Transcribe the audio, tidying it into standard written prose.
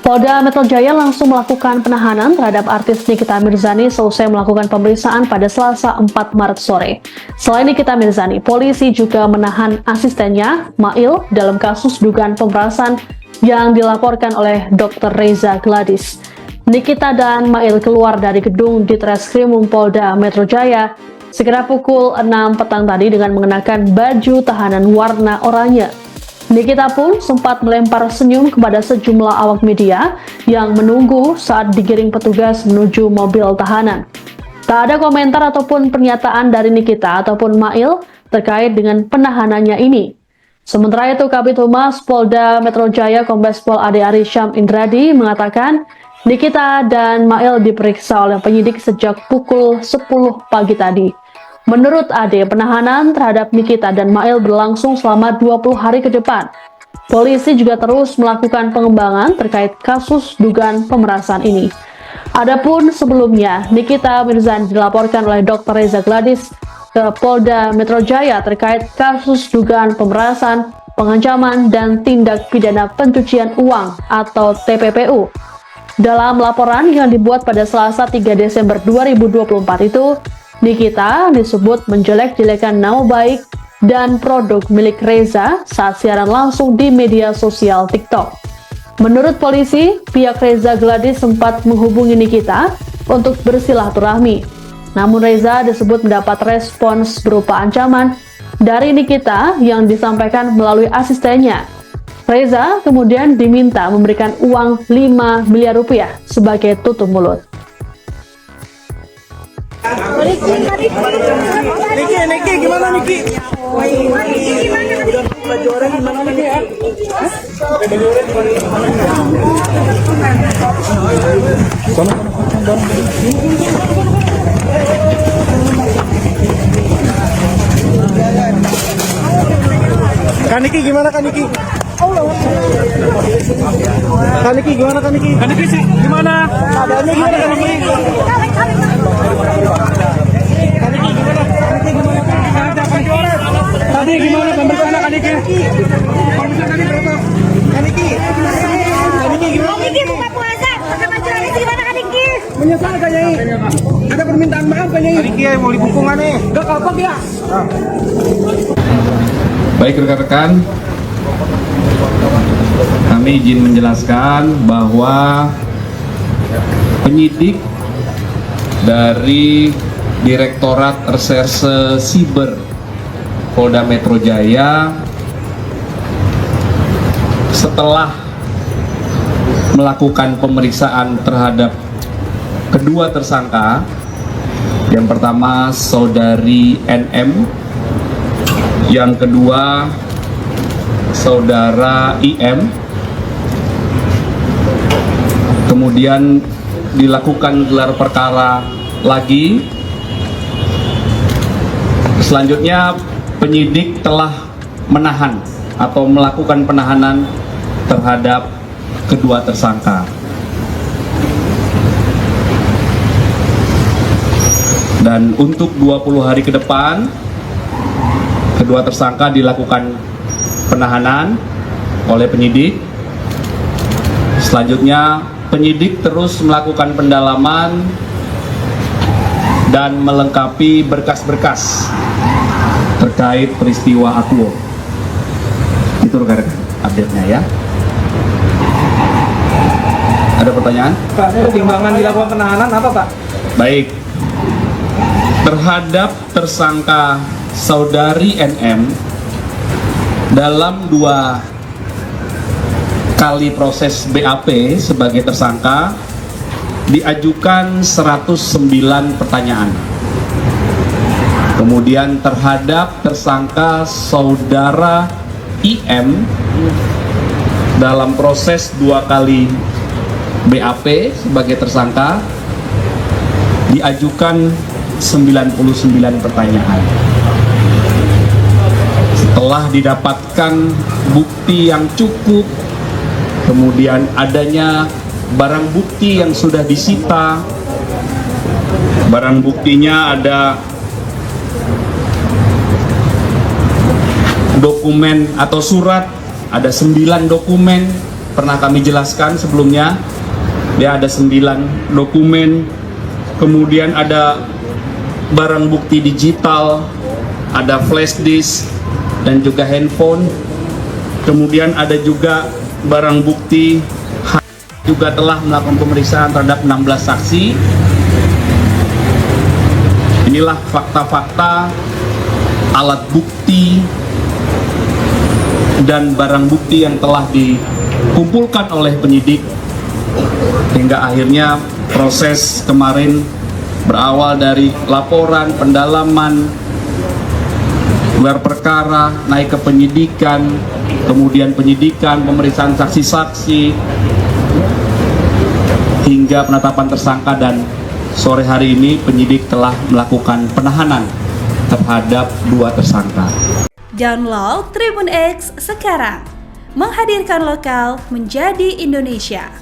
Polda Metro Jaya langsung melakukan penahanan terhadap artis Nikita Mirzani seusai melakukan pemeriksaan pada Selasa 4 Maret sore. Selain Nikita Mirzani, polisi juga menahan asistennya, Mail, dalam kasus dugaan pemerasan yang dilaporkan oleh Dr. Reza Gladys. Nikita dan Mail keluar dari gedung Ditreskrimum Polda Metro Jaya sekitar pukul 6 petang tadi dengan mengenakan baju tahanan warna oranye. Nikita pun sempat melempar senyum kepada sejumlah awak media yang menunggu saat digiring petugas menuju mobil tahanan. Tak ada komentar ataupun pernyataan dari Nikita ataupun Mail terkait dengan penahanannya ini. Sementara itu, Kabid Humas Polda Metro Jaya Kombes Pol Ade Arysyam Indradi mengatakan Nikita dan Mail diperiksa oleh penyidik sejak pukul 10 pagi tadi. Menurut Ade, penahanan terhadap Nikita dan Mail berlangsung selama 20 hari ke depan. Polisi juga terus melakukan pengembangan terkait kasus dugaan pemerasan ini. Adapun sebelumnya, Nikita Mirzani dilaporkan oleh Dr. Reza Gladys ke Polda Metro Jaya terkait kasus dugaan pemerasan, pengancaman, dan tindak pidana pencucian uang atau TPPU. Dalam laporan yang dibuat pada Selasa 3 Desember 2024 itu, Nikita disebut menjelek-jelekan nama baik dan produk milik Reza saat siaran langsung di media sosial TikTok. Menurut polisi, pihak Reza Gladys sempat menghubungi Nikita untuk bersilaturahmi. Namun Reza disebut mendapat respons berupa ancaman dari Nikita yang disampaikan melalui asistennya. Reza kemudian diminta memberikan uang 5 miliar rupiah sebagai tutup mulut. Niki, gimana Niki? Udah juara gimana Niki ya? Kaniki gimana Kaniki? Kaniki gimana Kaniki? Kaniki sih gimana? Keadaannya gimana Kaniki? Tadi gimana pemeriksaan Kaniki? Pemeriksaan tadi berapa? Kaniki gimana? Kaniki buka puasa, pakai baju Kaniki gimana Kaniki? Menyesal kan Nyai? Ada permintaan maaf kan Nyai? Kaniki mau dibukungan nih. Gak kapok ya? Baik rekan-rekan, kami izin menjelaskan bahwa penyidik dari Direktorat Reserse Siber Polda Metro Jaya setelah melakukan pemeriksaan terhadap kedua tersangka, yang pertama saudari NM, yang kedua saudara IM, kemudian dilakukan gelar perkara lagi. Selanjutnya penyidik telah menahan atau melakukan penahanan terhadap kedua tersangka. Dan untuk 20 hari ke depan, kedua tersangka dilakukan penahanan oleh penyidik. Selanjutnya penyidik terus melakukan pendalaman dan melengkapi berkas-berkas terkait peristiwa Akuo. Itu rekan-rekan update-nya ya. Ada pertanyaan? Pak, pertimbangan dilakukan penahanan apa Pak? Baik. Terhadap tersangka saudari NM, dalam 2 kali proses BAP sebagai tersangka diajukan 109 pertanyaan. Kemudian terhadap tersangka saudara IM dalam proses 2 kali BAP sebagai tersangka diajukan 99 pertanyaan. Setelah didapatkan bukti yang cukup, kemudian adanya barang bukti yang sudah disita. Barang buktinya ada dokumen atau surat, ada 9 dokumen, pernah kami jelaskan sebelumnya. Ya, ada 9 dokumen, kemudian ada barang bukti digital, ada flash disk dan juga handphone, kemudian ada juga barang bukti juga telah melakukan pemeriksaan terhadap 16 saksi. Inilah fakta-fakta, alat bukti dan barang bukti yang telah dikumpulkan oleh penyidik hingga akhirnya proses kemarin berawal dari laporan, pendalaman, gelar perkara, naik ke penyidikan, kemudian penyidikan, pemeriksaan saksi-saksi, hingga penetapan tersangka, dan sore hari ini penyidik telah melakukan penahanan terhadap 2 tersangka. Download Tribun X sekarang, menghadirkan lokal menjadi Indonesia.